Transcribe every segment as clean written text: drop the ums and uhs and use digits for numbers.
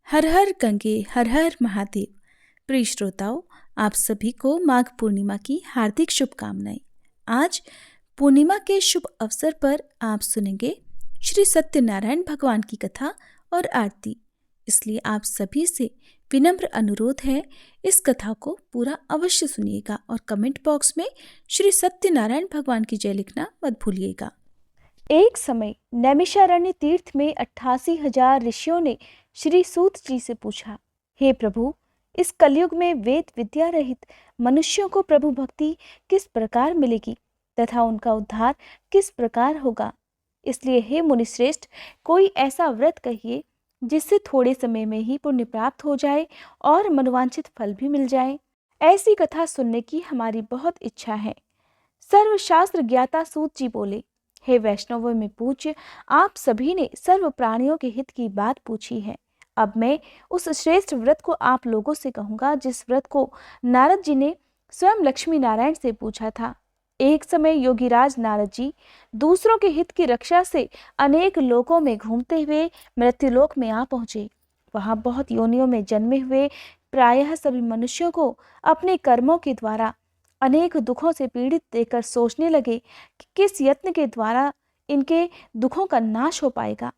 हर हर गंगे हर हर महादेव। प्रिय श्रोताओं, आप सभी को माघ पूर्णिमा की हार्दिक शुभकामनाएं। आज पूर्णिमा के शुभ अवसर पर आप सुनेंगे श्री सत्यनारायण भगवान की कथा और आरती। इसलिए आप सभी से विनम्र अनुरोध है, इस कथा को पूरा अवश्य सुनिएगा और कमेंट बॉक्स में श्री सत्यनारायण भगवान की जय लिखना मत भूलिएगा। एक समय नैमिषारण्य तीर्थ में 88,000 ऋषियों ने श्री सूत जी से पूछा, हे प्रभु, इस कलयुग में वेद विद्या रहित मनुष्यों को प्रभु भक्ति किस प्रकार मिलेगी तथा उनका उद्धार किस प्रकार होगा। इसलिए हे मुनिश्रेष्ठ, कोई ऐसा व्रत कहिए जिससे थोड़े समय में ही पुण्य प्राप्त हो जाए और मनोवांछित फल भी मिल जाए। ऐसी कथा सुनने की हमारी बहुत इच्छा है। सर्वशास्त्र ज्ञाता सूत जी बोले, हे वैष्णवों में पूज्य, आप सभी ने सर्व प्राणियों के हित की बात पूछी है। अब मैं उस श्रेष्ठ व्रत को आप लोगों से कहूंगा जिस व्रत को नारद जी ने स्वयं लक्ष्मी नारायण से पूछा था। एक समय योगीराज नारद जी दूसरों के हित की रक्षा से अनेक लोकों में घूमते हुए मृत्युलोक में आ पहुंचे। वहां बहुत योनियों में जन्मे हुए प्रायः सभी मनुष्यों को अपने कर्मों के द्वारा अनेक दुखों से पीड़ित देखकर सोचने लगे कि किस यत्न के द्वारा इनके दुखों का नाश हो पाएगा।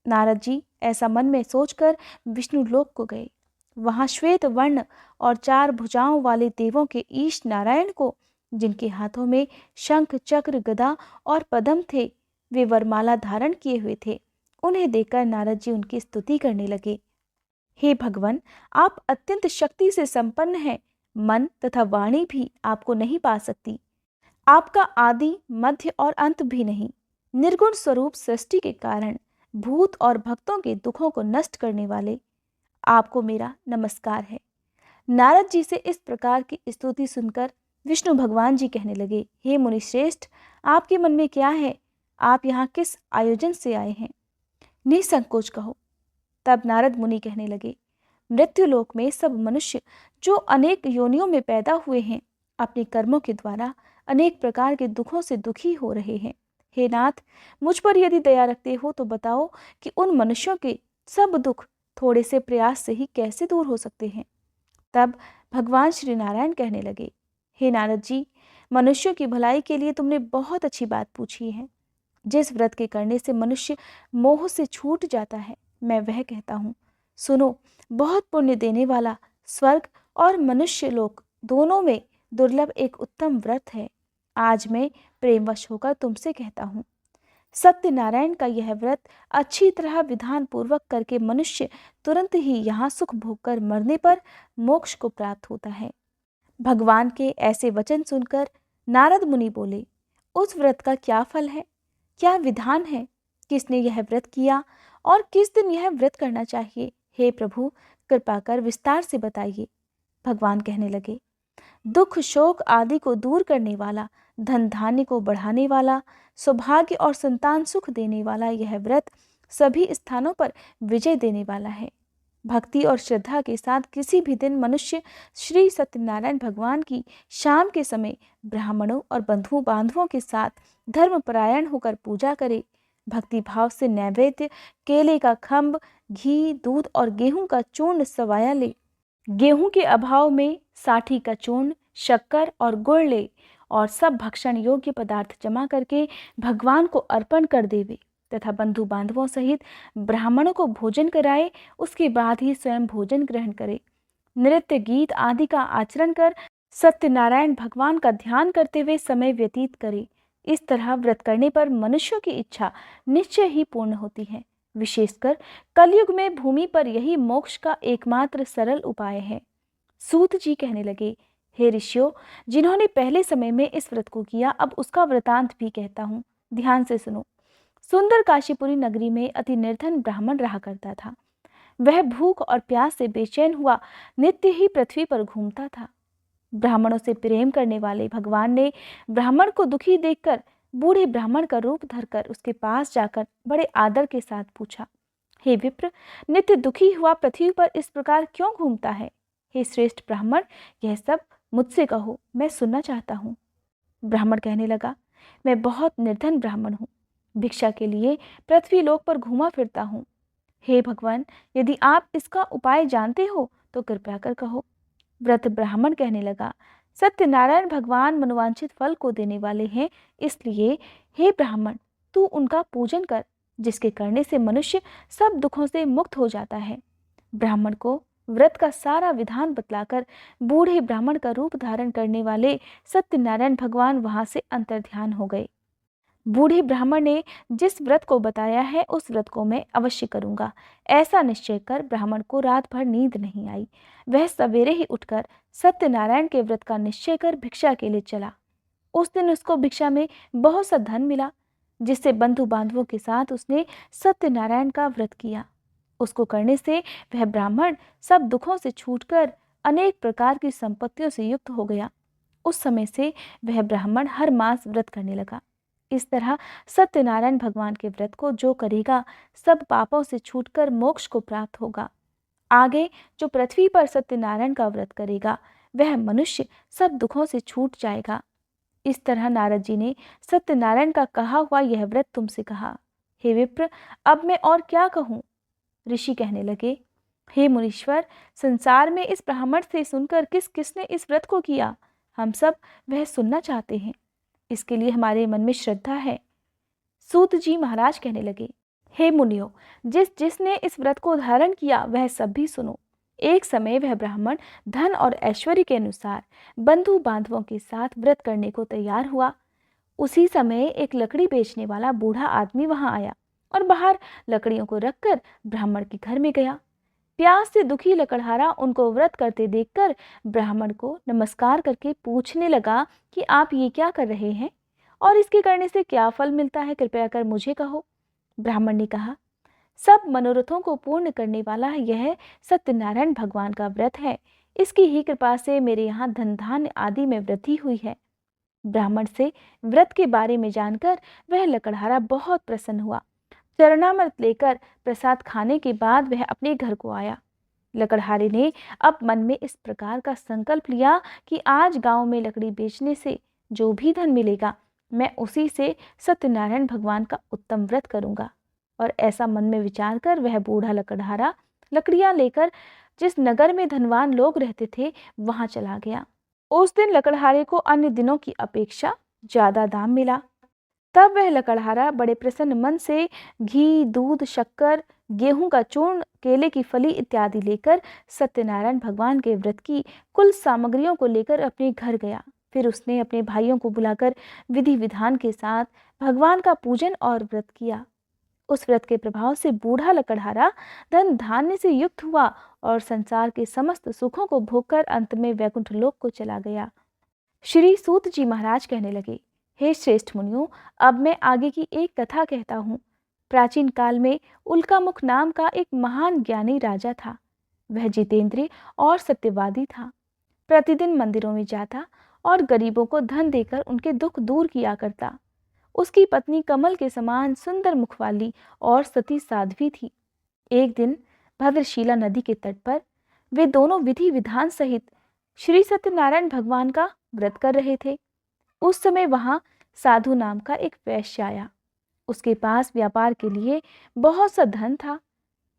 नारद जी ऐसा मन में सोचकर विष्णु लोक को गए। वहां श्वेत वर्ण और 4 भुजाओं वाले देवों के ईश नारायण को, जिनके हाथों में शंख चक्र गदा और पद्म थे, वे वरमाला धारण किए हुए थे, उन्हें देखकर नारद जी उनकी स्तुति करने लगे। हे भगवान, आप अत्यंत शक्ति से संपन्न हैं, मन तथा वाणी भी आपको नहीं पा सकती। आपका आदि मध्य और अंत भी नहीं। निर्गुण स्वरूप सृष्टि के कारण भूत और भक्तों के दुखों को नष्ट करने वाले आपको मेरा नमस्कार है। नारद जी से इस प्रकार की स्तुति सुनकर विष्णु भगवान जी कहने लगे, हे मुनिश्रेष्ठ, आपके मन में क्या है? आप यहाँ किस आयोजन से आए हैं? निसंकोच कहो। तब नारद मुनि कहने लगे, मृत्युलोक में सब मनुष्य जो अनेक योनियों में पैदा हुए हैं, अपने कर्मों के द्वारा अनेक प्रकार के दुखों से दुखी हो रहे हैं। हे नाथ, मुझ पर यदि दया रखते हो तो बताओ कि उन मनुष्यों के सब दुख थोड़े से प्रयास से ही कैसे दूर हो सकते हैं। तब भगवान श्री नारायण कहने लगे, हे नारद जी, मनुष्यों की भलाई के लिए तुमने बहुत अच्छी बात पूछी है। जिस व्रत के करने से मनुष्य मोह से छूट जाता है, मैं वह कहता हूँ। सुनो, बहुत पुण्य देने वाला स्वर्ग और मनुष्य लोक दोनों में दुर्लभ एक उत्तम व्रत है। आज मैं प्रेमवश होकर तुमसे कहता हूँ, सत्यनारायण का यह व्रत अच्छी तरह विधान पूर्वक करके मनुष्य तुरंत ही यहाँ सुख भोगकर मरने पर मोक्ष को प्राप्त होता है। भगवान के ऐसे वचन सुनकर नारद मुनि बोले, उस व्रत का क्या फल है, क्या विधान है, किसने यह व्रत किया और किस दिन यह व्रत करना चाहिए? हे प्रभु, कृपा कर विस्तार से बताइए। भगवान कहने लगे, दुख शोक आदि को दूर करने वाला, धन धान्य को बढ़ाने वाला, सौभाग्य और संतान सुख देने वाला यह व्रत सभी स्थानों पर विजय देने वाला है। भक्ति और श्रद्धा के साथ किसी भी दिन मनुष्य श्री सत्यनारायण भगवान की शाम के समय ब्राह्मणों और बंधु बांधवों के साथ धर्मपरायण होकर पूजा करे, भक्ति भाव से नैवेद्य केले का खंभ, घी, दूध और गेहूं का चूर्ण सवाया ले, गेहूं के अभाव में साठी का चूर्ण, शक्कर और गुड़ ले और सब भक्षण योग्य पदार्थ जमा करके भगवान को अर्पण कर देवे तथा बंधु बांधवों सहित ब्राह्मणों को भोजन कराए, उसके बाद ही स्वयं भोजन ग्रहण करे। नृत्य गीत आदि का आचरण कर सत्यनारायण भगवान का ध्यान करते हुए समय व्यतीत करे। इस तरह व्रत करने पर मनुष्यों की इच्छा निश्चय ही पूर्ण होती है। विशेषकर कलयुग में भूमि पर यही मोक्ष का एकमात्र सरल उपाय है। सूत जी कहने लगे, हे ऋषियों, जिन्होंने पहले समय में इस व्रत को किया, अब उसका वृतांत भी कहता हूँ, ध्यान से सुनो। सुंदर काशीपुरी नगरी में अति निर्धन ब्राह्मण रहा करता था। वह भूख और प्यास से बेचैन हुआ नित्य ही पृथ्वी पर घूमता था। ब्राह्मणों से प्रेम करने वाले भगवान ने ब्राह्मण को दुखी देखकर बूढ़े ब्राह्मण का रूप धरकर उसके पास जाकर बड़े आदर के साथ पूछा, हे विप्र, नित्य दुखी हुआ पृथ्वी पर इस प्रकार क्यों घूमता है? हे श्रेष्ठ ब्राह्मण, यह सब मुझसे कहो, मैं सुनना चाहता हूँ। ब्राह्मण कहने लगा, मैं बहुत निर्धन ब्राह्मण हूँ, भिक्षा के लिए पृथ्वी लोक पर घूमा फिरता हूँ। हे भगवान, यदि आप इसका उपाय जानते हो तो कृपया कर कहो। व्रत ब्राह्मण कहने लगा, सत्यनारायण भगवान मनोवांछित फल को देने वाले हैं, इसलिए हे ब्राह्मण, तू उनका पूजन कर, जिसके करने से मनुष्य सब दुखों से मुक्त हो जाता है। ब्राह्मण को व्रत का सारा विधान बतलाकर बूढ़े ब्राह्मण का रूप धारण करने वाले सत्यनारायण भगवान वहां से अंतर्ध्यान हो गए। बूढ़े ब्राह्मण ने जिस व्रत को बताया है उस व्रत को मैं अवश्य करूंगा, ऐसा निश्चय कर ब्राह्मण को रात भर नींद नहीं आई। वह सवेरे ही उठकर सत्यनारायण के व्रत का निश्चय कर भिक्षा के लिए चला। उस दिन उसको भिक्षा में बहुत सा धन मिला, जिससे बंधु बांधवों के साथ उसने सत्यनारायण का व्रत किया। उसको करने से वह ब्राह्मण सब दुखों से छूटकर अनेक प्रकार की संपत्तियों से युक्त हो गया। उस समय से वह ब्राह्मण हर मास व्रत करने लगा। इस तरह सत्यनारायण भगवान के व्रत को जो करेगा सब पापों से छूटकर मोक्ष को प्राप्त होगा। आगे जो पृथ्वी पर सत्यनारायण का व्रत करेगा वह मनुष्य सब दुखों से छूट जाएगा। इस तरह नारद जी ने सत्यनारायण का कहा हुआ यह व्रत तुमसे कहा। हे विप्र, अब मैं और क्या कहूँ? ऋषि कहने लगे, हे मुनीश्वर, संसार में इस ब्राह्मण से सुनकर किस किसने इस व्रत को किया, हम सब वह सुनना चाहते हैं। इसके लिए हमारे मन में श्रद्धा है। सूत जी महाराज कहने लगे, हे मुनियों, जिस जिसने इस व्रत को धारण किया वह सब भी सुनो। एक समय वह ब्राह्मण धन और ऐश्वर्य के अनुसार बंधु बांधवों के साथ व्रत करने को तैयार हुआ। उसी समय एक लकड़ी बेचने वाला बूढ़ा आदमी वहां आया और बाहर लकड़ियों को रखकर ब्राह्मण के घर में गया। प्यास से दुखी लकड़हारा उनको व्रत करते देखकर ब्राह्मण को नमस्कार करके पूछने लगा कि आप ये क्या कर रहे हैं और इसके करने से क्या फल मिलता है, कृपया कर मुझे कहो। ब्राह्मण ने कहा, सब मनोरथों को पूर्ण करने वाला यह सत्यनारायण भगवान का व्रत है। इसकी ही कृपा से मेरे यहाँ धन धान्य आदि में वृद्धि हुई है। ब्राह्मण से व्रत के बारे में जानकर वह लकड़हारा बहुत प्रसन्न हुआ। चरणामृत लेकर प्रसाद खाने के बाद वह अपने घर को आया। लकड़हारे ने अब मन में इस प्रकार का संकल्प लिया कि आज गांव में लकड़ी बेचने से जो भी धन मिलेगा मैं उसी से सत्यनारायण भगवान का उत्तम व्रत करूंगा। और ऐसा मन में विचार कर वह बूढ़ा लकड़हारा लकड़ियां लेकर जिस नगर में धनवान लोग रहते थे वहां चला गया। उस दिन लकड़हारे को अन्य दिनों की अपेक्षा ज्यादा दाम मिला। तब वह लकड़हारा बड़े प्रसन्न मन से घी, दूध, शक्कर, गेहूं का चूर्ण, केले की फली इत्यादि लेकर सत्यनारायण भगवान के व्रत की कुल सामग्रियों को लेकर अपने घर गया। फिर उसने अपने भाइयों को बुलाकर विधि विधान के साथ भगवान का पूजन और व्रत किया। उस व्रत के प्रभाव से बूढ़ा लकड़हारा धन धान्य से युक्त हुआ और संसार के समस्त सुखों को भोगकर अंत में वैकुंठ लोक को चला गया। श्री सूत जी महाराज कहने लगे, हे श्रेष्ठ मुनियों, अब मैं आगे की एक कथा कहता हूँ। प्राचीन काल में उल्कामुख नाम का एक महान ज्ञानी राजा था। वह जितेंद्रिय और सत्यवादी था। प्रतिदिन मंदिरों में जाता और गरीबों को धन देकर उनके दुख दूर किया करता। उसकी पत्नी कमल के समान सुंदर मुख वाली और सती साध्वी थी। एक दिन भद्रशिला नदी के तट पर वे दोनों विधि विधान सहित श्री सत्यनारायण भगवान का व्रत कर रहे थे। उस समय वहां साधु नाम का एक वैश्य आया। उसके पास व्यापार के लिए बहुत सा धन था।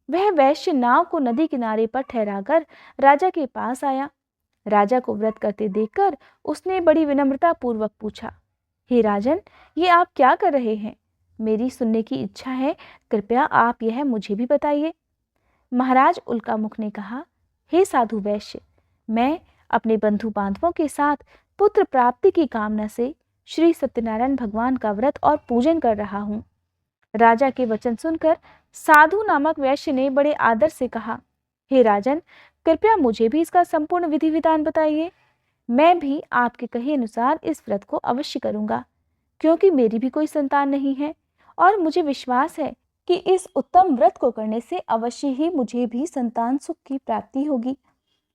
वह वैश्य नाव को नदी किनारे पर ठहराकर राजा के पास आया। राजा को व्रत करते देखकर उसने बड़ी विनम्रता पूर्वक पूछा, हे राजन, ये आप क्या कर रहे हैं? मेरी सुनने की इच्छा है, कृपया आप यह मुझे भी बताइए। महाराज उल्कामुख ने कहा, हे साधु वैश्य, मैं अपने बंधु बांधवों के साथ पुत्र प्राप्ति की कामना से श्री सत्यनारायण भगवान का व्रत और पूजन कर रहा हूँ। राजा के वचन सुनकर साधु नामक वैश्य ने बड़े आदर से कहा, हे राजन, कृपया मुझे भी इसका संपूर्ण विधि विधान बताइए। मैं भी आपके कहे अनुसार इस व्रत को अवश्य करूंगा, क्योंकि मेरी भी कोई संतान नहीं है और मुझे विश्वास है कि इस उत्तम व्रत को करने से अवश्य ही मुझे भी संतान सुख की प्राप्ति होगी।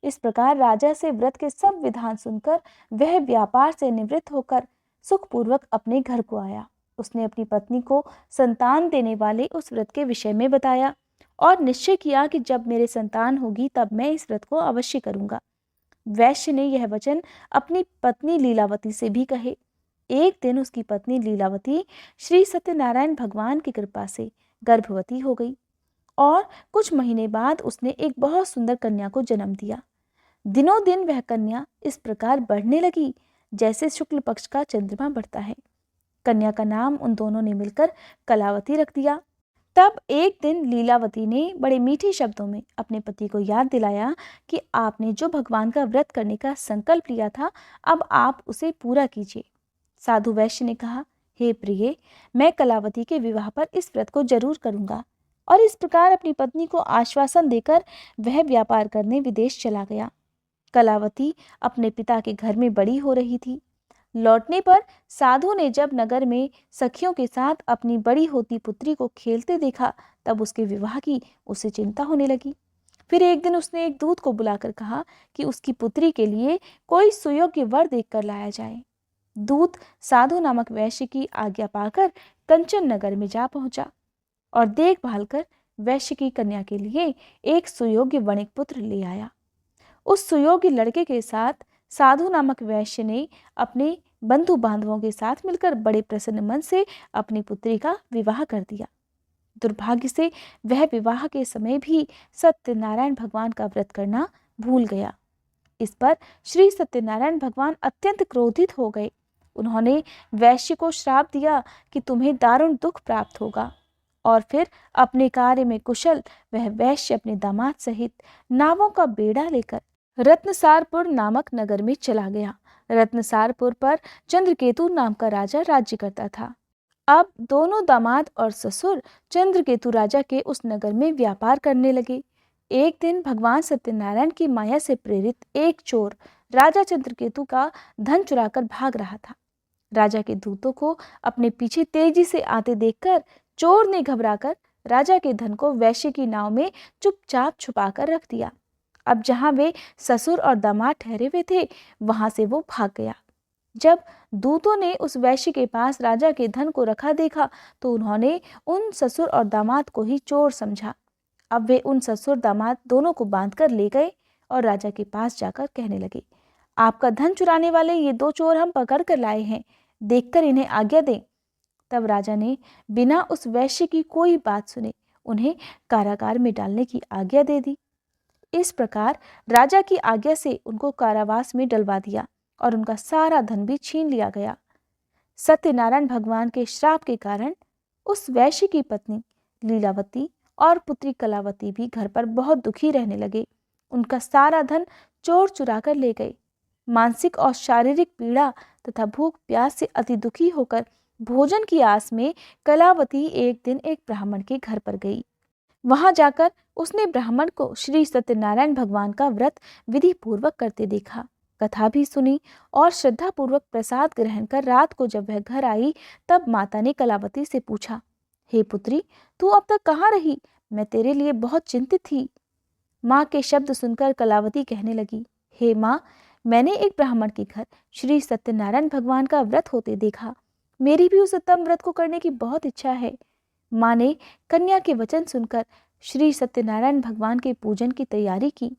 इस प्रकार राजा से व्रत के सब विधान सुनकर वह व्यापार से निवृत्त होकर सुखपूर्वक अपने घर को आया। उसने अपनी पत्नी को संतान देने वाले उस व्रत के विषय में बताया और निश्चय किया कि जब मेरे संतान होगी तब मैं इस व्रत को अवश्य करूंगा। वैश्य ने यह वचन अपनी पत्नी लीलावती से भी कहे। एक दिन उसकी पत्नी लीलावती श्री सत्यनारायण भगवान की कृपा से गर्भवती हो गई। और कुछ महीने बाद उसने एक बहुत सुंदर कन्या को जन्म दिया। दिनों दिन वह कन्या इस प्रकार बढ़ने लगी जैसे शुक्ल पक्ष का चंद्रमा बढ़ता है। कन्या का नाम उन दोनों ने मिलकर कलावती रख दिया। तब एक दिन लीलावती ने बड़े मीठे शब्दों में अपने पति को याद दिलाया कि आपने जो भगवान का व्रत करने का संकल्प लिया था, अब आप उसे पूरा कीजिए। साधु वैश्य ने कहा, हे प्रिय, मैं कलावती के विवाह पर इस व्रत को जरूर करूंगा। और इस प्रकार अपनी पत्नी को आश्वासन देकर वह व्यापार करने विदेश चला गया। कलावती अपने पिता के घर में बड़ी हो रही थी। लौटने पर साधु ने जब नगर में सखियों के साथ अपनी बड़ी होती पुत्री को खेलते देखा, तब उसके विवाह की उसे चिंता होने लगी। फिर एक दिन उसने एक दूत को बुलाकर कहा कि उसकी पुत्री के लिए कोई सुयोग्य वर देखकर लाया जाए। दूत साधु नामक वैश्य की आज्ञा पाकर कंचन नगर में जा पहुंचा और देखभाल कर वैश्य की कन्या के लिए एक सुयोग्य वणिक पुत्र ले आया। उस सुयोग्य लड़के के साथ साधु नामक वैश्य ने अपने बंधु बांधवों के साथ मिलकर बड़े प्रसन्न मन से अपनी पुत्री का विवाह कर दिया। दुर्भाग्य से वह विवाह के समय भी सत्यनारायण भगवान का व्रत करना भूल गया। इस पर श्री सत्यनारायण भगवान अत्यंत क्रोधित हो गए। उन्होंने वैश्य को श्राप दिया कि तुम्हें दारुण दुख प्राप्त होगा। और फिर अपने कार्य में कुशल वह वैश्य अपने दामाद सहित नावों का बेड़ा लेकर रत्नसारपुर नामक नगर में चला गया। रत्नसारपुर पर चंद्रकेतु नाम का राजा राज्य करता था। अब दोनों दामाद और ससुर चंद्रकेतु राजा के उस नगर में व्यापार करने लगे। एक दिन भगवान सत्यनारायण की माया से प्रेरित एक चोर राजा चंद्रकेतु का धन चुराकर भाग रहा था। राजा के दूतों को अपने पीछे तेजी से आते देखकर चोर ने घबराकर राजा के धन को वैश्य की नाव में चुपचाप छुपाकर रख दिया। अब जहां वे ससुर और दामाद ठहरे हुए थे, वहां से वो भाग गया। जब दूतों ने उस वैश्य के पास राजा के धन को रखा देखा, तो उन्होंने उन ससुर और दामाद को ही चोर समझा। अब वे उन ससुर दामाद दोनों को बांधकर ले गए और राजा के पास जाकर कहने लगे, आपका धन चुराने वाले ये दो चोर हम पकड़ कर लाए हैं, देखकर इन्हें आज्ञा दें। तब राजा ने बिना उस वैश्य की कोई बात सुने उन्हें कारागार में डालने की आज्ञा दे दी। इस प्रकार राजा की आज्ञा से उनको कारावास में डलवा दिया और उनका सारा धन भी छीन लिया गया। सत्यनारायण भगवान के श्राप के कारण उस वैश्य की पत्नी लीलावती और पुत्री कलावती भी घर पर बहुत दुखी रहने लगे। उनका सारा धन चोर चुरा कर ले गए। मानसिक और शारीरिक पीड़ा तथा भूख प्यास से अति दुखी होकर भोजन की आस में कलावती एक दिन एक ब्राह्मण के घर पर गई। वहां जाकर उसने ब्राह्मण को श्री सत्यनारायण भगवान का व्रत विधि पूर्वक करते देखा, कथा भी सुनी और श्रद्धा पूर्वक प्रसाद ग्रहण कर रात को जब वह घर आई, तब माता ने कलावती से पूछा, हे पुत्री, तू अब तक कहाँ रही? मैं तेरे लिए बहुत चिंतित थी। माँ के शब्द सुनकर कलावती कहने लगी, हे माँ, मैंने एक ब्राह्मण के घर श्री सत्यनारायण भगवान का व्रत होते देखा। मेरी भी उस उत्तम व्रत को करने की बहुत इच्छा है। माँ ने कन्या के वचन सुनकर श्री सत्यनारायण भगवान के पूजन की तैयारी की।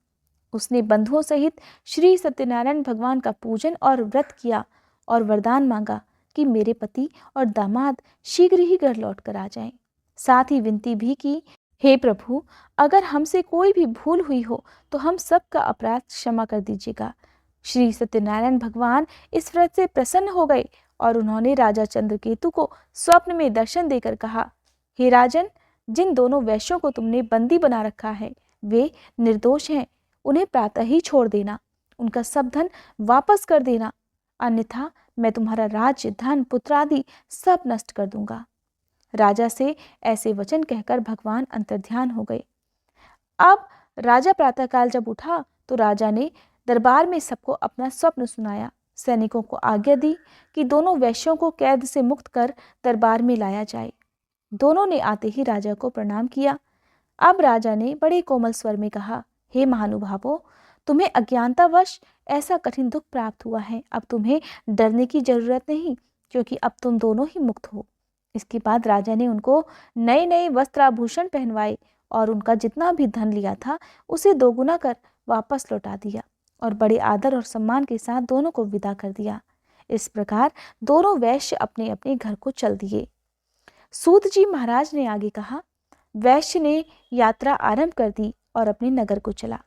उसने बंधुओं सहित श्री सत्यनारायण भगवान का पूजन और व्रत किया और वरदान मांगा कि मेरे पति और दामाद शीघ्र ही घर लौट कर आ जाएं। साथ ही विनती भी की, हे प्रभु, अगर हमसे कोई भी भूल हुई हो तो हम सबका अपराध क्षमा कर दीजिएगा। श्री सत्यनारायण भगवान इस व्रत से प्रसन्न हो गए और उन्होंने राजा चंद्रकेतु को स्वप्न में दर्शन देकर कहा, हे राजन, जिन दोनों वैश्यों को तुमने बंदी बना रखा है वे निर्दोष हैं। उन्हें प्रातः ही छोड़ देना, उनका सब धन वापस कर देना, अन्यथा मैं तुम्हारा राज्य, धन, पुत्र आदि सब नष्ट कर दूंगा। राजा से ऐसे वचन कहकर भगवान अंतर्ध्यान हो गए। अब राजा प्रातःकाल जब उठा तो राजा ने दरबार में सबको अपना स्वप्न सुनाया। सैनिकों को आज्ञा दी कि दोनों वैश्यों को कैद से मुक्त कर दरबार में लाया जाए। दोनों ने आते ही राजा को प्रणाम किया। अब राजा ने बड़े कोमल स्वर में कहा, हे महानुभावों, तुम्हें अज्ञानतावश ऐसा कठिन दुख प्राप्त हुआ है। अब तुम्हें डरने की जरूरत नहीं, क्योंकि अब तुम दोनों ही मुक्त हो। इसके बाद राजा ने उनको नए नए वस्त्र आभूषण पहनवाए और उनका जितना भी धन लिया था उसे दोगुना कर वापस लौटा दिया और बड़े आदर और सम्मान के साथ दोनों को विदा कर दिया। इस प्रकार दोनों वैश्य अपने अपने घर को चल दिए। सूत जी महाराज ने आगे कहा, वैश्य ने यात्रा आरंभ कर दी और अपने नगर को चला।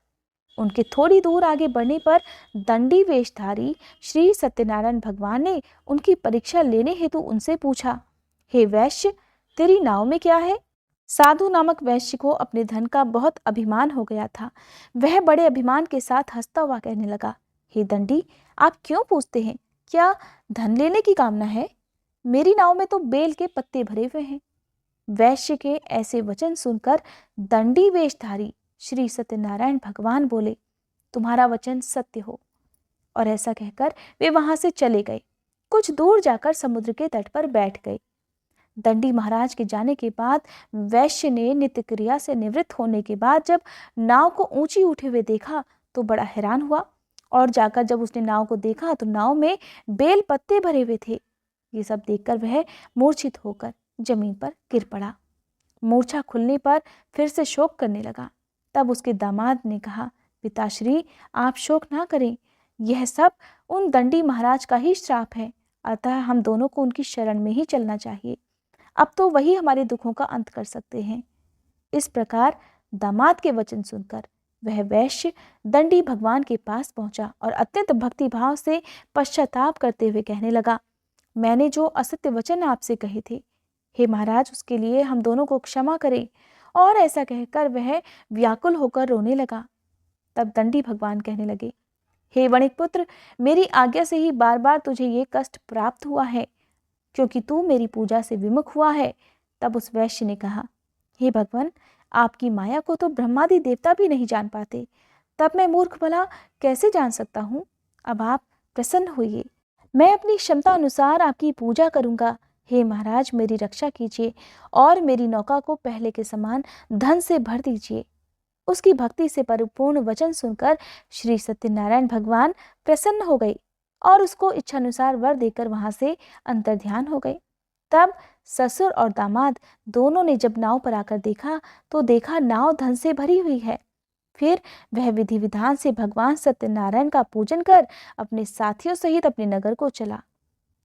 उनके थोड़ी दूर आगे बढ़ने पर दंडी वेशधारी श्री सत्यनारायण भगवान ने उनकी परीक्षा लेने हेतु उनसे पूछा, हे वैश्य, तेरी नाव में क्या है? साधु नामक वैश्य को अपने धन का बहुत अभिमान हो गया था। वह बड़े अभिमान के साथ हंसता हुआ कहने लगा, हे दंडी, आप क्यों पूछते हैं? क्या धन लेने की कामना है? मेरी नाव में तो बेल के पत्ते भरे हुए हैं। वैश्य के ऐसे वचन सुनकर दंडी वेशधारी श्री सत्यनारायण भगवान बोले, तुम्हारा वचन सत्य हो। और ऐसा कहकर वे वहां से चले गए। कुछ दूर जाकर समुद्र के तट पर बैठ गए। दंडी महाराज के जाने के बाद वैश्य ने नित्य क्रिया से निवृत्त होने के बाद जब नाव को ऊंची उठे हुए देखा तो बड़ा हैरान हुआ, और जाकर जब उसने नाव को देखा तो नाव में बेल पत्ते भरे हुए थे। ये सब देखकर वह मूर्छित होकर जमीन पर गिर पड़ा। मूर्छा खुलने पर फिर से शोक करने लगा। तब उसके दामाद ने कहा, पिताश्री, आप शोक ना करें, यह सब उन दंडी महाराज का ही श्राप है, अतः हम दोनों को उनकी शरण में ही चलना चाहिए। अब तो वही हमारे दुखों का अंत कर सकते हैं। इस प्रकार दामाद के वचन सुनकर वह वैश्य दंडी भगवान के पास पहुंचा और अत्यंत भक्ति भाव से पश्चाताप करते हुए कहने लगा, मैंने जो असत्य वचन आपसे कहे थे, हे महाराज, उसके लिए हम दोनों को क्षमा करें। और ऐसा कहकर वह व्याकुल होकर रोने लगा। तब दंडी भगवान कहने लगे, हे वणिक पुत्र, मेरी आज्ञा से ही बार बार तुझे ये कष्ट प्राप्त हुआ है, क्योंकि तू मेरी पूजा से विमुख हुआ है। तब उस वैश्य ने कहा, हे भगवान, आपकी माया को तो ब्रह्मादि देवता भी नहीं जान पाते, तब मैं मूर्ख भला कैसे जान सकता हूँ? अब आप प्रसन्न होइए, मैं अपनी क्षमता अनुसार आपकी पूजा करूंगा। हे महाराज, मेरी रक्षा कीजिए और मेरी नौका को पहले के समान धन से भर दीजिए। उसकी भक्ति से परिपूर्ण वचन सुनकर श्री सत्यनारायण भगवान प्रसन्न हो गए और उसको इच्छानुसार वर देकर वहां से अंतर्ध्यान हो गए। तब ससुर और दामाद दोनों ने जब नाव पर आकर देखा तो देखा नाव धन से भरी हुई है। फिर वह विधि विधान से भगवान सत्यनारायण का पूजन कर अपने साथियों सहित अपने नगर को चला।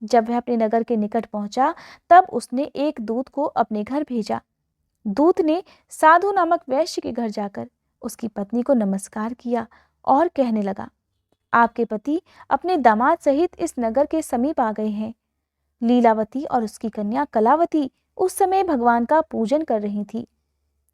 जब वह अपने नगर के निकट पहुंचा तब उसने एक दूत को अपने घर भेजा। दूत ने साधु नामक वैश्य के घर जाकर उसकी पत्नी को नमस्कार किया और कहने लगा, आपके पति अपने दामाद सहित इस नगर के समीप आ गए हैं। लीलावती और उसकी कन्या कलावती उस समय भगवान का पूजन कर रही थी।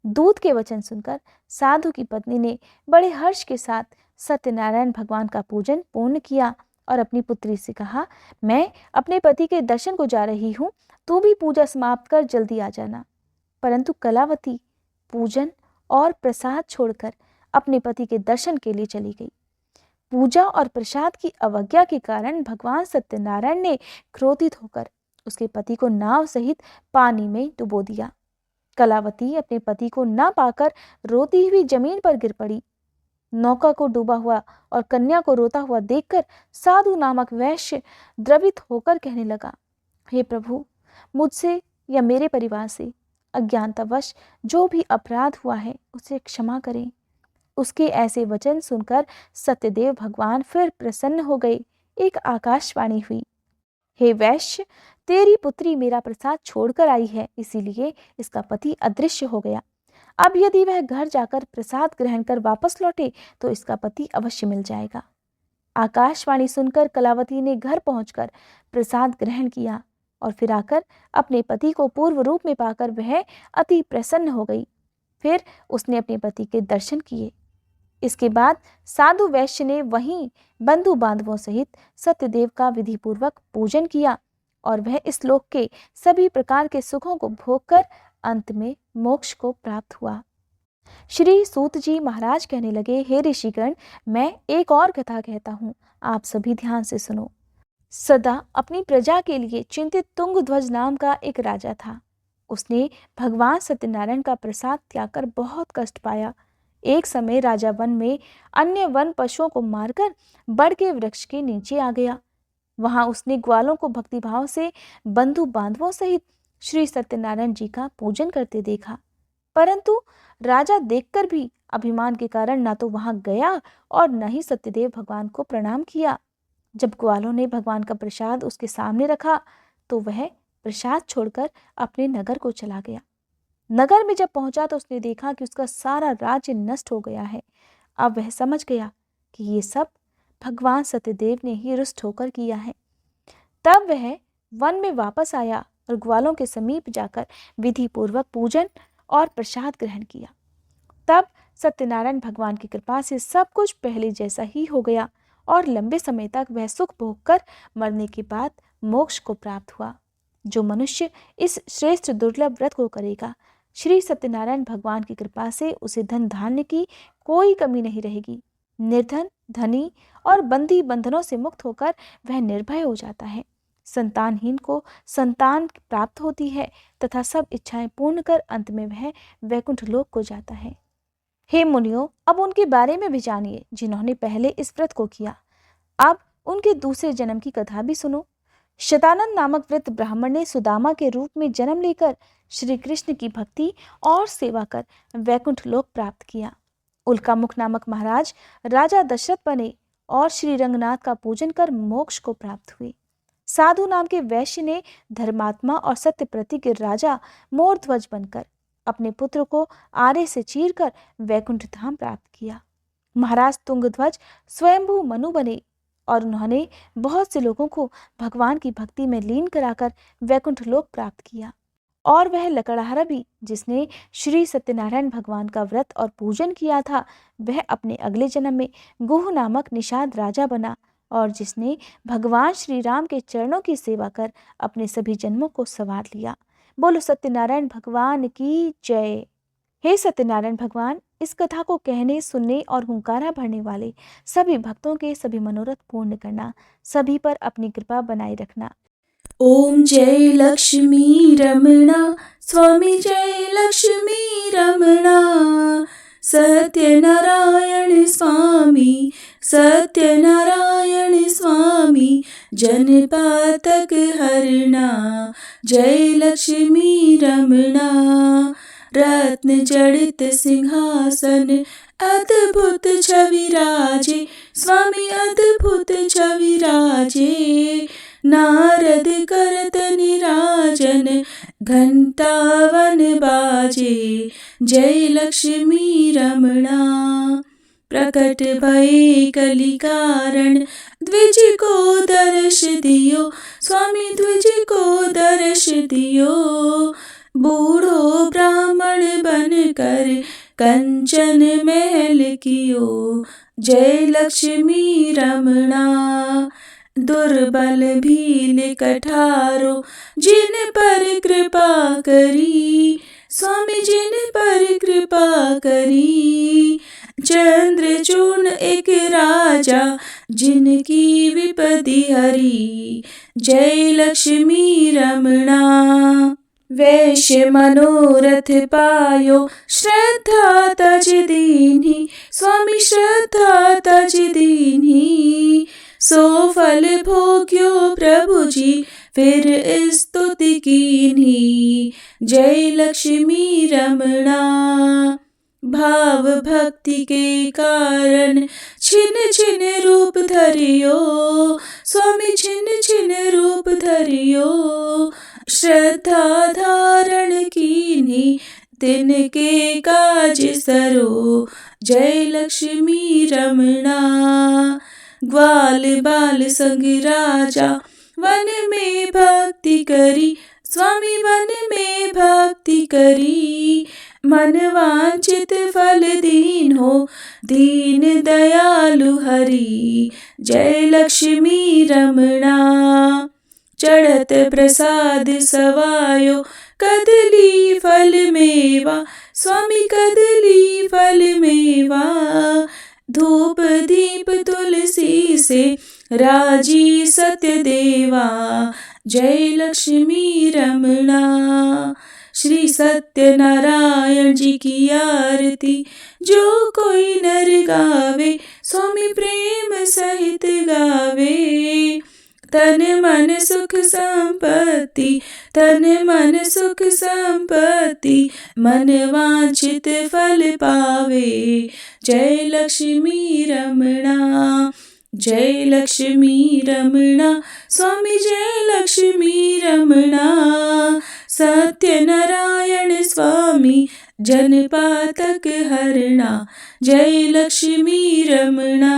दूत के वचन सुनकर साधु की पत्नी ने बड़े हर्ष के साथ सत्यनारायण भगवान का पूजन पूर्ण किया और अपनी पुत्री से कहा, मैं अपने पति के दर्शन को जा रही हूँ, तू भी पूजा समाप्त कर जल्दी आ जाना। परंतु कलावती पूजन और प्रसाद छोड़कर अपने पति के दर्शन के लिए चली गई। पूजा और प्रसाद की अवज्ञा के कारण भगवान सत्यनारायण ने क्रोधित होकर उसके पति को नाव सहित पानी में डुबो दिया। कलावती अपने पति को न पाकर रोती हुई जमीन पर गिर पड़ी। नौका को डूबा हुआ और कन्या को रोता हुआ देखकर साधु नामक वैश्य द्रवित होकर कहने लगा, हे प्रभु, मुझसे या मेरे परिवार से अज्ञानतावश जो भी अपराध हुआ है उसे क्षमा करें। उसके ऐसे वचन सुनकर सत्यदेव भगवान फिर प्रसन्न हो गए। एक आकाशवाणी हुई, हे वैश्य, तेरी पुत्री मेरा प्रसाद छोड़कर आई है, इसीलिए इसका पति अदृश्य हो गया। अब यदि वह घर जाकर प्रसाद ग्रहण कर वापस लौटे तो इसका पति अवश्य मिल जाएगा। आकाशवाणी सुनकर कलावती ने घर पहुंचकर प्रसाद ग्रहण किया और फिर आकर अपने पति को पूर्व रूप में पाकर वह अति प्रसन्न हो गई। फिर उसने अपने पति के दर्शन किए। इसके बाद साधु वैश्य ने वहीं बंधु बांधवों सहित सत्यदेव का विधिपूर्वक पूजन किया और वह इस लोक के सभी प्रकार के सुखों को भोगकर अंत में मोक्ष को प्राप्त हुआ। श्री सूत जी महाराज कहने लगे, हे ऋषिगण, मैं एक और कथा कहता हूँ, आप सभी ध्यान से सुनो। सदा अपनी प्रजा के लिए चिंतित तुंगध्वज नाम का एक राजा था। उसने भगवान सत्यनारायण का प्रसाद त्याग कर बहुत कष्ट पाया। एक समय राजा वन में अन्य वन पशुओं को मारकर बड़ के वृक्ष के नीचे आ गया। वहां उसने ग्वालों को भक्तिभाव से बंधु बांधवों सहित श्री सत्यनारायण जी का पूजन करते देखा, परंतु राजा देखकर भी अभिमान के कारण ना तो वहां गया और न ही सत्यदेव भगवान को प्रणाम किया। जब ग्वालों ने भगवान का प्रसाद उसके सामने रखा तो वह प्रसाद छोड़कर अपने नगर को चला गया। नगर में जब पहुंचा तो उसने देखा कि उसका सारा राज्य नष्ट हो गया है। अब वह समझ गया कि ये सब भगवान सत्यदेव ने ही रुष्ट होकर किया है। तब वह वन में वापस आया और ग्वालों के समीप जाकर विधि पूर्वक पूजन और प्रसाद ग्रहण किया। तब सत्यनारायण भगवान की कृपा से सब कुछ पहले जैसा ही हो गया और लंबे समय तक वह सुख भोग कर मरने के बाद मोक्ष को प्राप्त हुआ। जो मनुष्य इस श्रेष्ठ दुर्लभ व्रत को करेगा, श्री सत्यनारायण भगवान की कृपा से उसे धन धान्य की कोई कमी नहीं रहेगी। निर्धन, धनी और बंदी बंधनों से मुक्त होकर वह निर्भय हो जाता है। संतानहीन को संतान प्राप्त होती है तथा सब इच्छाएं पूर्ण कर अंत में वह वैकुंठ लोक को जाता है। हे मुनियों, अब उनके बारे में भी जानिए जिन्होंने पहले इस व्रत को किया। अब उनके दूसरे जन्म की कथा भी सुनो। शतानंद नामक वृद्ध ब्राह्मण ने सुदामा के रूप में जन्म लेकर श्री कृष्ण की भक्ति और सेवा कर वैकुंठ लोक प्राप्त किया। उल्कामुख नामक महाराज राजा दशरथ बने और श्री रंगनाथ का पूजन कर मोक्ष को प्राप्त हुए। साधु नाम के वैश्य ने धर्मात्मा और सत्यप्रति के राजा मोरध्वज बनकर अपने पुत्र को आरे से चीरकर वैकुंठ धाम प्राप्त किया। महाराज तुंगध्वज स्वयंभू मनु बने और उन्होंने बहुत से लोगों को भगवान की भक्ति में लीन कराकर वैकुंठ लोक प्राप्त किया। और वह लकड़हारा भी, जिसने श्री सत्यनारायण भगवान का व्रत और पूजन किया था, वह अपने अगले जन्म में गुह नामक निषाद राजा बना और जिसने भगवान श्री राम के चरणों की सेवा कर अपने सभी जन्मों को संवार लिया। बोलो सत्यनारायण भगवान की जय। हे सत्यनारायण भगवान, इस कथा को कहने, सुनने और हुंकारा भरने वाले सभी भक्तों के सभी मनोरथ पूर्ण करना, सभी पर अपनी कृपा बनाए रखना। ओम जय लक्ष्मी रमणा स्वामी, जय लक्ष्मी रमणा। सत्यनारायण स्वामी, सत्यनारायण स्वामी, जनपातक हरणा, जय लक्ष्मी रमणा। रत्न जड़ित सिंहासन, अद्भुत छवि राजे, स्वामी अद्भुत छवि राजे। नारद करत निराजन, घंटावन बाजे, जय लक्ष्मी रमणा। प्रकट भये कलि कारण, द्विज को दर्श दियो, स्वामी द्विज को दर्श दियो। बूढ़ो ब्राह्मण बन कर कंचन महल कियो, जय लक्ष्मी रमणा। दुर्बल भील कठारो, जिन पर कृपा करी, स्वामी जिन पर कृपा करी। चंद्रचूर्ण एक राजा, जिनकी विपदि हरी, जय लक्ष्मी रमणा। वैश्य मनोरथ पायो, श्रद्धा तज दीन्ही, स्वामी श्रद्धा तज दीन्ही। सो फल भोग्यो प्रभु जी, फिर स्तुति कीन्ही, जय लक्ष्मी रमणा। भाव भक्ति के कारण छिन छिन रूप धरियो, स्वामी छिन छिन रूप धरियो। श्रद्धा धारण कीन्ही, तिनके काज सरो, जय लक्ष्मी रमणा। ग्वाल बाल संग राजा, वन में भक्ति करी, स्वामी वन में भक्ति करी। मन वांछित फल दीन हो, दीन दयालु हरि, जय लक्ष्मी रमणा। चढ़त प्रसाद सवायो, कदली फल मेवा, स्वामी कदली फल मेवा। धूप दीप तुलसी से, राजी सत्य देवा, जय लक्ष्मी रमणा। श्री सत्यनारायण जी की आरती, जो कोई नर गावे, स्वामी प्रेम सहित गावे। तन मन सुख संपत्ति, तन मन सुख संपत्ति, मन वांछित फल पावे, जय लक्ष्मी रमणा, जय लक्ष्मी रमणा। स्वामी जय लक्ष्मी रमणा, सत्यनारायण स्वामी जनपातक हरणा, जय लक्ष्मी रमणा।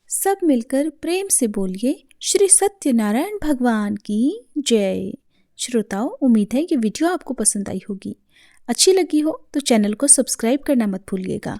सब मिलकर प्रेम से बोलिए श्री सत्यनारायण भगवान की जय। श्रोताओं, उम्मीद है कि वीडियो आपको पसंद आई होगी। अच्छी लगी हो तो चैनल को सब्सक्राइब करना मत भूलिएगा।